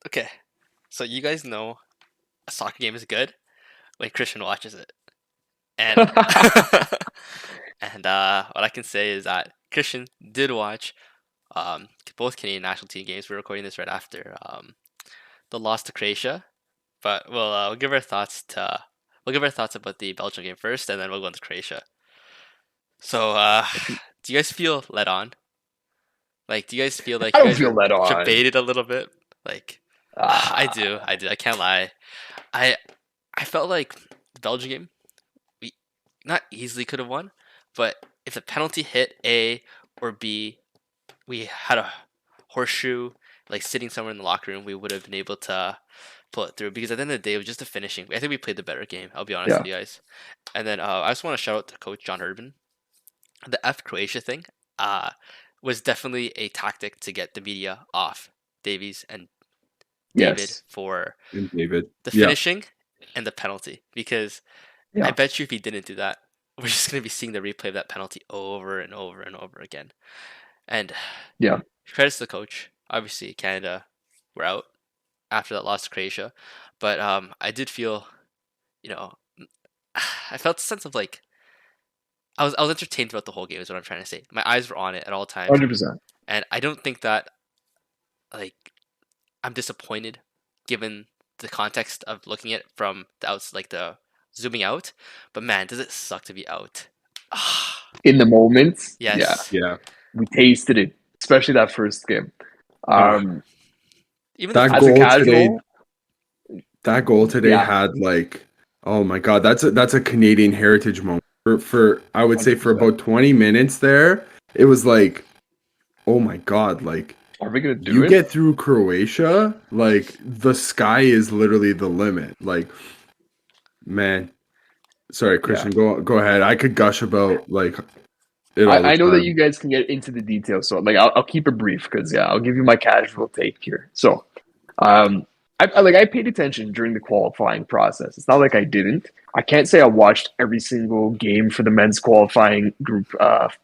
Okay, so you guys know a soccer game is good when Christian watches it, and and what I can say is that Christian did watch both Canadian national team games. We're recording this right after the loss to Croatia, but we'll give our thoughts to we'll give our thoughts about the Belgium game first, and then we'll go into Croatia. So, do you guys feel let on? Like, do you guys feel I like you don't guys feel were let on. baited a little bit? Like, I Ah, do, I do. I can't lie. I I felt like the Belgium game we not easily could have won, but if the penalty hit A or B, we had a horseshoe like sitting somewhere in the locker room, we would have been able to pull it through. Because at the end of the day, it was just the finishing. I think we played the better game. I'll be honest yeah, with you guys. And then I just want to shout out to Coach John Urban. The F Croatia thing uh, was definitely a tactic to get the media off Davies and David yes, for And David. the Yeah. finishing and the penalty. Because I yeah, bet you if he didn't do that, we're just going to be seeing the replay of that penalty over and over and over again. And yeah. credits to the coach. Obviously, Canada were out after that loss to Croatia, but I did feel, you know, I felt a sense of like I was entertained throughout the whole game. Is what I'm trying to say. My eyes were on it at all times, 100%. and I don't think that like I'm disappointed given the context of looking at it from the outs, like the zooming out. But man, does it suck to be out? Ah, In the moment, yeah, yes. Yeah. we tasted it, especially that first game. Uh, Um, Even the that as a goal today, casual, that goal today yeah, had like, oh my God, that's a Canadian heritage moment. For I would say for 100%. about 20 minutes there, it was like, oh my God, like Are we gonna do you it? get through Croatia, like the sky is literally the limit. Like, man, sorry, Yeah. Christian, go ahead. I could gush about like it all the I know that time. you guys can get into the details, so like I'll keep it brief because yeah, I'll give you my casual take here. So, I paid attention during the qualifying process. It's not like I didn't. I can't say I watched every single game for the men's qualifying group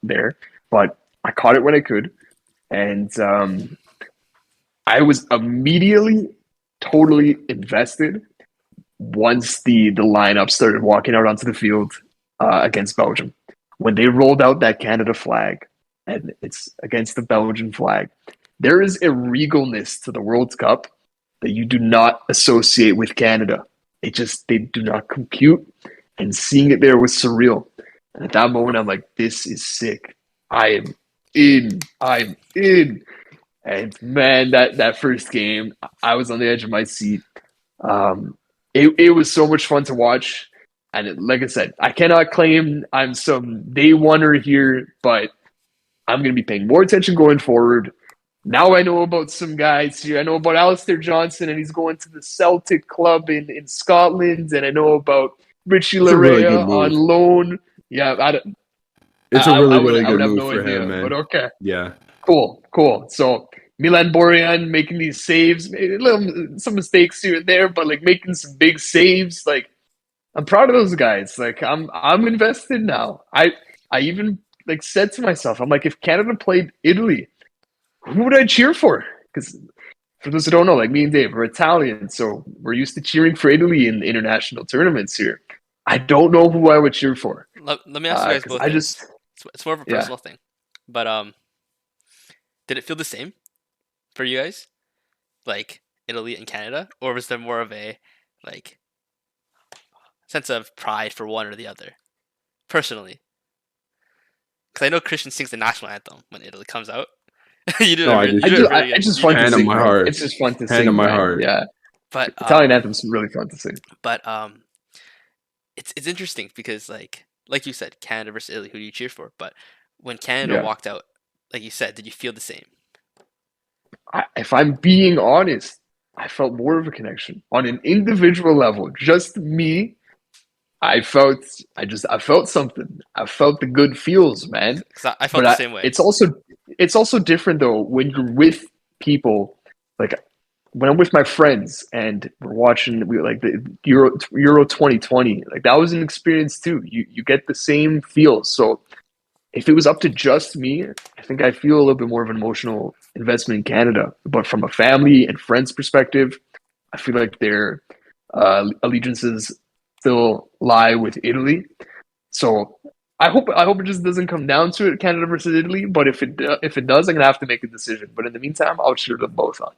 there, but I caught it when I could, and I was immediately totally invested once the lineup started walking out onto the field against Belgium. When they rolled out that Canada flag and it's against the Belgian flag, there is a regalness to the World Cup that you do not associate with Canada. They do not compute, and seeing it there was surreal. And at that moment, I'm like, this is sick. I am in. I'm in. And man, that first game, I was on the edge of my seat. It was so much fun to watch. And like I said, I cannot claim I'm some day oneer here, but I'm going to be paying more attention going forward. Now I know about some guys here. I know about Alistair Johnson, and he's going to the Celtic club in Scotland. And I know about Richie It's a really good Larea on move. loan. Yeah, It's a really, would really I would good have move no for him, idea, but man. okay. Yeah. Cool, cool. So Milan Borjan making these saves, maybe a little some mistakes here and there, but like making some big saves. Like I'm proud of those guys. Like I'm invested now. I even like said to myself, I'm like, if Canada played Italy, who would I cheer for? Because for those who don't know, like me and Dave, we're Italian, so we're used to cheering for Italy in international tournaments here. I don't know who I would cheer for Let me ask you guys because both I just this. It's more of a yeah. personal thing, but did it feel the same for you guys, like Italy and Canada, or was there more of a like sense of pride for one or the other? Personally, because I know Christian sings the national anthem when Italy comes out. You do No, it. I You do just it really It's good. just You do fun it to hand really on sing, my good. man. heart. It's just fun to Hand on sing, my man. heart. Yeah, But Italian anthems are really fun to sing. but it's interesting because like you said, Canada versus Italy. Who do you cheer for? But when Canada Yeah, walked out, like you said, did you feel the same? if I'm being honest, I felt more of a connection on an individual level. Just me, I felt, I felt something. I felt the good feels, man. Because I felt But the same way. it's also different though when you're with people. Like when I'm with my friends and we're watching, we like the Euro 2020. Like that was an experience too. You get the same feels. So if it was up to just me, I think I feel a little bit more of an emotional investment in Canada. But from a family and friends perspective, I feel like their allegiances still lie with Italy. So I hope it just doesn't come down to it, Canada versus Italy. But if it does, I'm gonna have to make a decision. But in the meantime, I'll cheer them both on.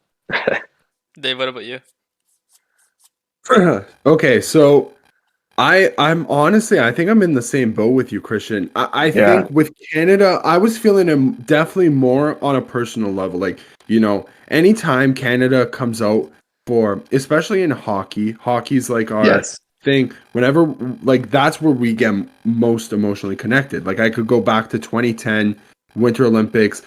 Dave, what about you? Okay, so I'm honestly, I think I'm in the same boat with you, Christian. I Yeah. think with Canada, I was feeling him definitely more on a personal level. Like, anytime Canada comes out for, especially in hockey, hockey's like our Yes. thing. Whenever, like, that's where we get most emotionally connected. Like, I could go back to 2010 Winter Olympics,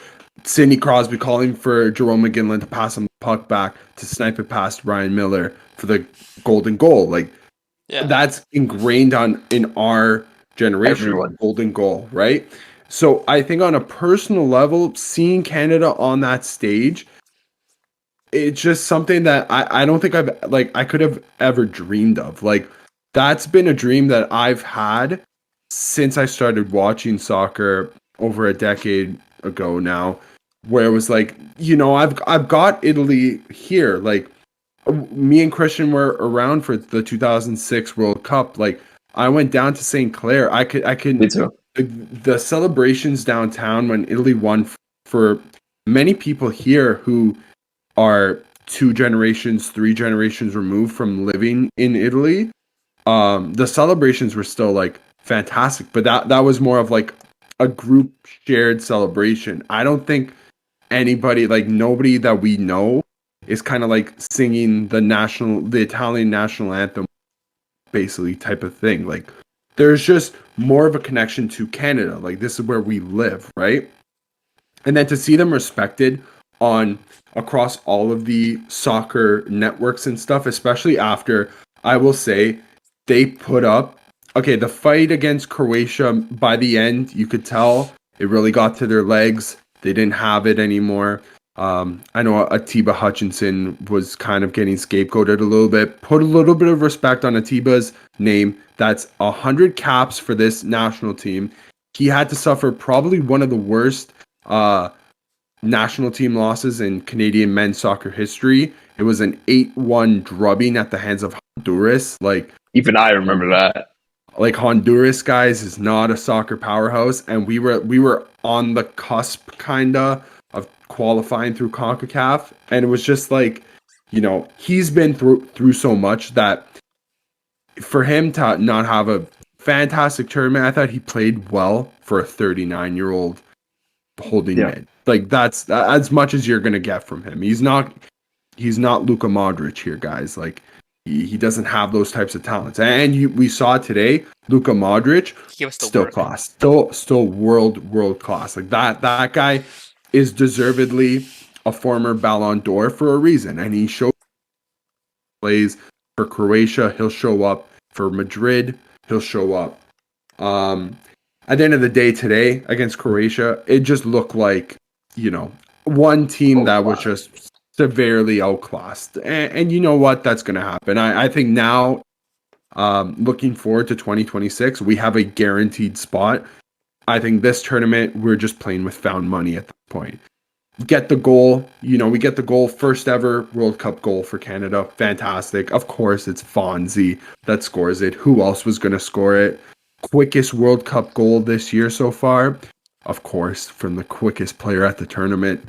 Sidney Crosby calling for Jerome McGinley to pass him the puck back to snipe it past Ryan Miller for the golden goal. Like, Yeah. that's ingrained in our generation, Everyone. golden goal, right? So I think on a personal level, seeing Canada on that stage, it's just something that I don't think I could have ever dreamed of. Like, that's been a dream that I've had since I started watching soccer over a decade ago now, where it was like, I've got Italy here. Like, me and Christian were around for the 2006 World Cup. Like, I went down to St. Clair. I Me can too. the celebrations downtown when Italy won for many people here who are 2 generations, 3 generations removed from living in Italy. The celebrations were still like fantastic, but that was more of like a group shared celebration. I don't think anybody, like nobody that we know, is kind of like singing the Italian national anthem, basically, type of thing. Like, there's just more of a connection to Canada. Like, this is where we live, right? And then to see them respected on across all of the soccer networks and stuff, especially after, I will say, they put up, okay, the fight against Croatia, by the end, you could tell it really got to their legs. They didn't have it anymore. I know Atiba Hutchinson was kind of getting scapegoated a little bit. Put a little bit of respect on Atiba's name. That's 100 caps for this national team. He had to suffer probably one of the worst uh, national team losses in Canadian men's soccer history. It was an 8-1 drubbing at the hands of Honduras. Even I remember that. Like, Honduras, guys, is not a soccer powerhouse, and we were on the cusp kinda of qualifying through CONCACAF, and it was just like, he's been through so much that for him to not have a fantastic tournament, I thought he played well for a 39-year-old holding Yeah. mid. Like, that's as much as you're gonna get from him. He's not Luka Modric here, guys. Like, he doesn't have those types of talents. And we saw today, Luka Modric, He gave us the still work. class, still world class. Like, that guy is deservedly a former Ballon d'Or for a reason, and he plays for Croatia. He'll show up for Madrid. He'll show up. At the end of the day today against Croatia, it just looked like, one team that was just severely outclassed. And you know what? That's going to happen. I think now, looking forward to 2026, we have a guaranteed spot. I think this tournament, we're just playing with found money at this point. Get the goal. We get the goal, first ever World Cup goal for Canada. Fantastic. Of course, it's Fonzie that scores it. Who else was going to score it? Quickest World Cup goal this year so far, of course, from the quickest player at the tournament.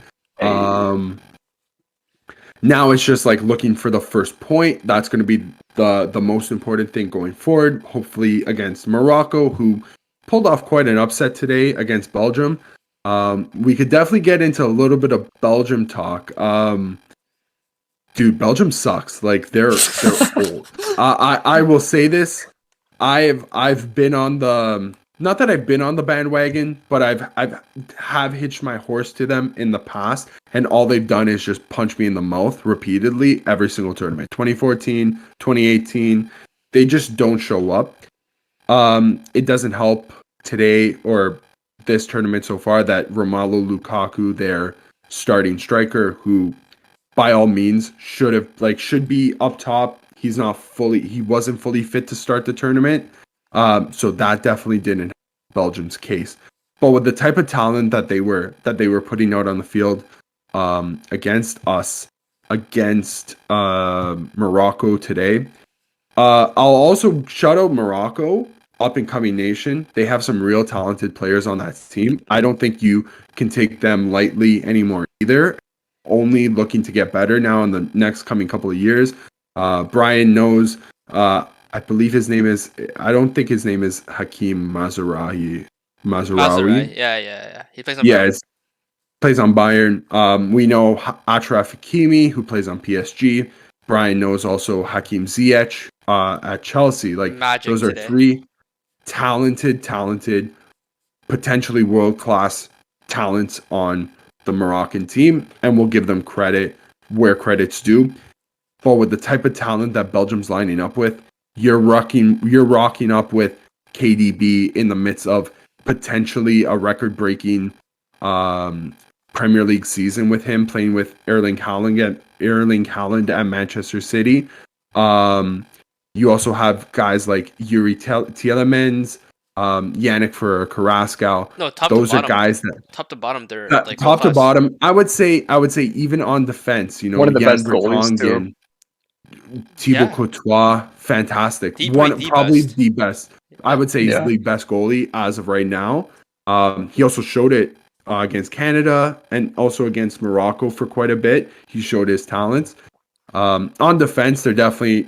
Now it's just like looking for the first point. That's going to be the most important thing going forward. Hopefully against Morocco, who pulled off quite an upset today against Belgium. We could definitely get into a little bit of Belgium talk. Dude, Belgium sucks. Like, they're old. I will say this. I've been on the, not that I've been on the bandwagon, but I've hitched my horse to them in the past, and all they've done is just punch me in the mouth repeatedly every single tournament. 2014, 2018, they just don't show up. It doesn't help today or this tournament so far that Romelu Lukaku, their starting striker, who by all means should be up top. He wasn't fully fit to start the tournament. So that definitely didn't help Belgium's case. But with the type of talent that they were putting out on the field, against us against Morocco today. I'll also shout out Morocco, up and coming nation. They have some real talented players on that team. I don't think you can take them lightly anymore either. Only looking to get better now in the next coming couple of years. Brian knows. I believe his name is. I don't think his name is Hakeem Mazraoui. Mazraoui. Mazraoui. Yeah. He plays on Yeah, Bayern. plays on Bayern. We know Achraf Hakimi, who plays on PSG. Brian knows also Hakim Ziyech at Chelsea. Like, Magic those are today. three talented, potentially world-class talents on the Moroccan team, and we'll give them credit where credit's due. But with the type of talent that Belgium's lining up with, you're rocking up with KDB in the midst of potentially a record-breaking Premier League season with him playing with Erling Haaland at Manchester City. You also have guys like Yuri Tielemans, Yannick for Carrasco. No, top to Those are bottom. guys that Top to bottom, they're like top to world-class. bottom. I would say even on defense, One of the Jan best goalies, too. Vertonghen, Thibaut Yeah. Courtois, fantastic. Probably Probably best. the best. I Yeah. would say he's Yeah. the best goalie as of right now. He also showed it against Canada and also against Morocco for quite a bit. He showed his talents. On defense, they're definitely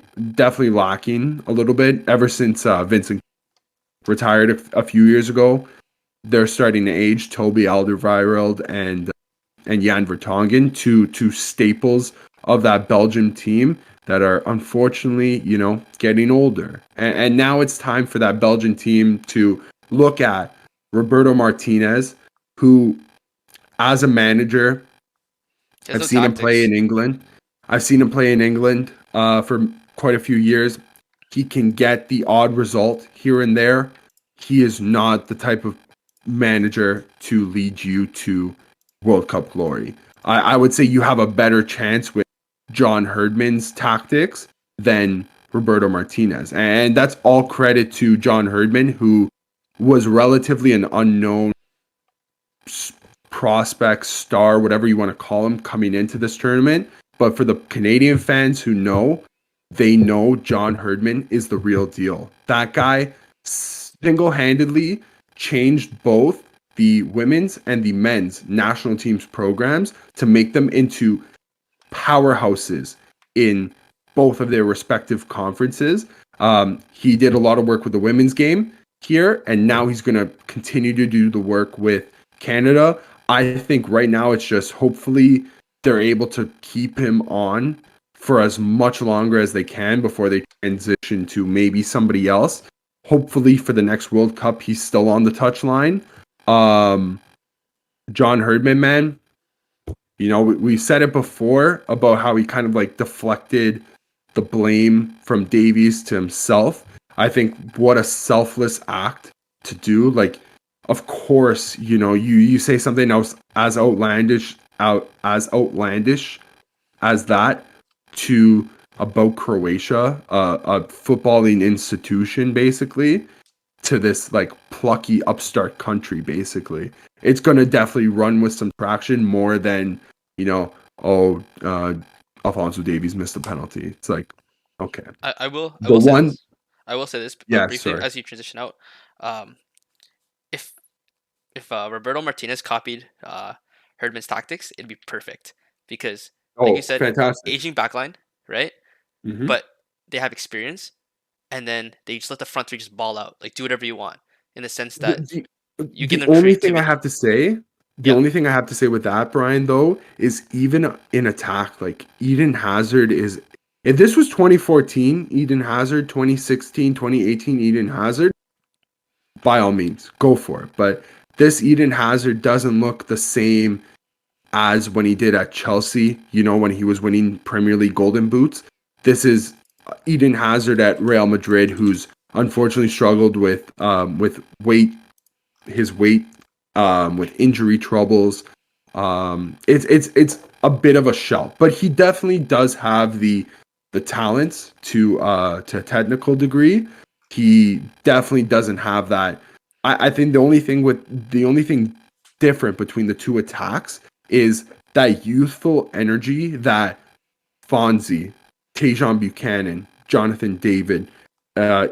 lacking a little bit ever since Vincent retired a few years ago. They're starting to age. Toby Alderweireld and Jan Vertonghen, two staples of that Belgium team that are unfortunately, getting older. And now it's time for that Belgian team to look at Roberto Martinez, who, as a manager, There's I've no seen him play tactics. in England. I've seen him play in England for quite a few years. He can get the odd result here and there. He is not the type of manager to lead you to World Cup glory. I would say you have a better chance with John Herdman's tactics than Roberto Martinez. And that's all credit to John Herdman, who was relatively an unknown prospect, star, whatever you want to call him, coming into this tournament. But for the Canadian fans who know, they know John Herdman is the real deal. That guy single-handedly changed both the women's and the men's national teams programs to make them into powerhouses in both of their respective conferences. He did a lot of work with the women's game here, and now he's going to continue to do the work with Canada. I think right now it's just hopefully they're able to keep him on for as much longer as they can before they transition to maybe somebody else. Hopefully for the next World Cup, he's still on the touchline. John Herdman, man, we said it before about how he kind of like deflected the blame from Davies to himself. I think what a selfless act to do. Like, of course, you say something else as outlandish as that to about Croatia, a footballing institution, basically, to this like plucky upstart country, basically. It's gonna definitely run with some traction more than, Alphonso Davies missed a penalty. It's like, okay. I will The say one, this. I will say this yeah, briefly sorry. as you transition out. If Roberto Martinez copied Herdman's tactics, it'd be perfect because, like you said, Fantastic. aging backline, right? Mm-hmm. But they have experience, and then they just let the front three just ball out, like do whatever you want, in the sense that you give The them only thing I creativity. have to say, Yeah. with that, Brian, though, is even in attack, like Eden Hazard is. If this was 2014, Eden Hazard, 2016, 2018, Eden Hazard, by all means, go for it. But this Eden Hazard doesn't look the same as when he did at Chelsea, when he was winning Premier League Golden Boots. This is Eden Hazard at Real Madrid, who's unfortunately struggled with his weight, with injury troubles. It's a bit of a shell, but he definitely does have the talents to a technical degree. He definitely doesn't have that. I think the only thing different between the two attacks is that youthful energy that Fonzie, Tajon Buchanan, Jonathan David,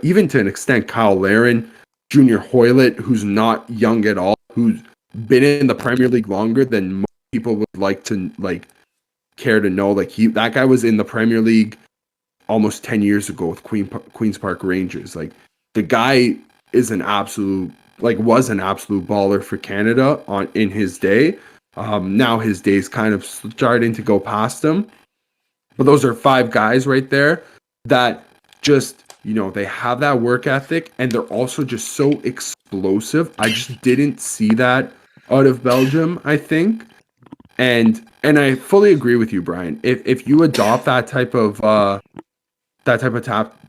even to an extent Kyle Larin, Junior Hoylett, who's not young at all, who's been in the Premier League longer than most people would like to care to know. Like that guy was in the Premier League almost 10 years ago with Queens Park Rangers. Like the guy is was an absolute baller for Canada in his day. Now his day's kind of starting to go past him. But those are 5 guys right there that just, they have that work ethic and they're also just so explosive. I just didn't see that out of Belgium, I think. And I fully agree with you, Brian. If you adopt that type of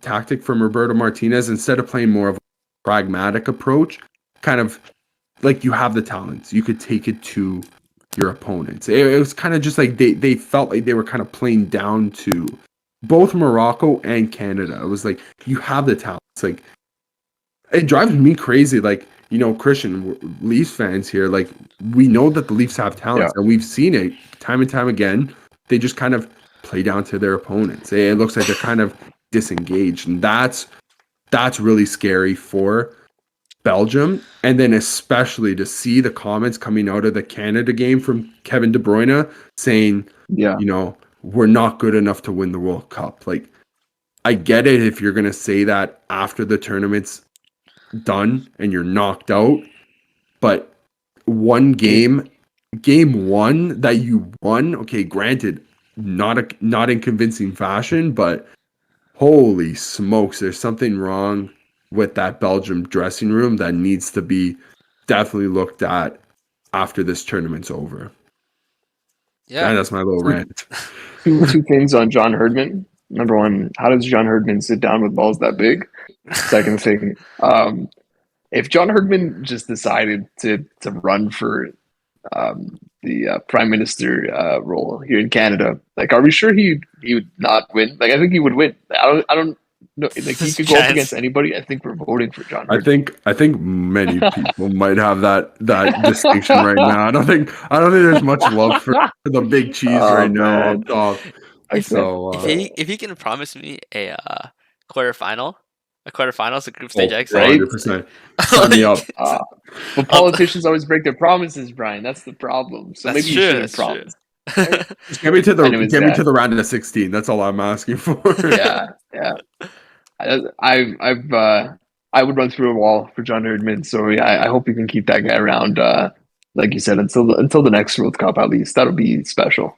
tactic from Roberto Martinez, instead of playing more of a pragmatic approach, kind of like you have the talents, you could take it to your opponents. It was kind of just like they felt like they were kind of playing down to both Morocco and Canada. It was like, you have the talents. Like, it drives me crazy. Like, Christian, Leafs fans here, like, we know that the Leafs have talents, and we've seen it time and time again. They just kind of play down to their opponents. It looks like they're kind of disengaged, and that's really scary for Belgium. And then especially to see the comments coming out of the Canada game from Kevin De Bruyne saying, we're not good enough to win the World Cup. Like, I get it if you're going to say that after the tournament's done and you're knocked out, but game 1 that you won, okay, granted, not in convincing fashion, but holy smokes, there's something wrong with that Belgium dressing room that needs to be definitely looked at after this tournament's over. Yeah, And that's my little rant. Two things on John Herdman. Number one, how does John Herdman sit down with balls that big? Second thing, if John Herdman just decided to run for the prime minister role here in Canada, like, are we sure he would not win? Like, I think he would win. I don't know. Like, he could go up against anybody. I think we're voting for John Herdman. I think many people might have that distinction right now. I don't think there's much love for the big cheese right now up top. So if he can promise me a quarterfinals, a group stage exit, 100%. Sign me up. But politicians always break their promises, Brian. That's the problem. So maybe you shouldn't promise. Right? Just get me to the round of 16. That's all I'm asking for. Yeah. I would run through a wall for John Herdman. So yeah, I hope you can keep that guy around. Like you said, until the next World Cup, at least that'll be special.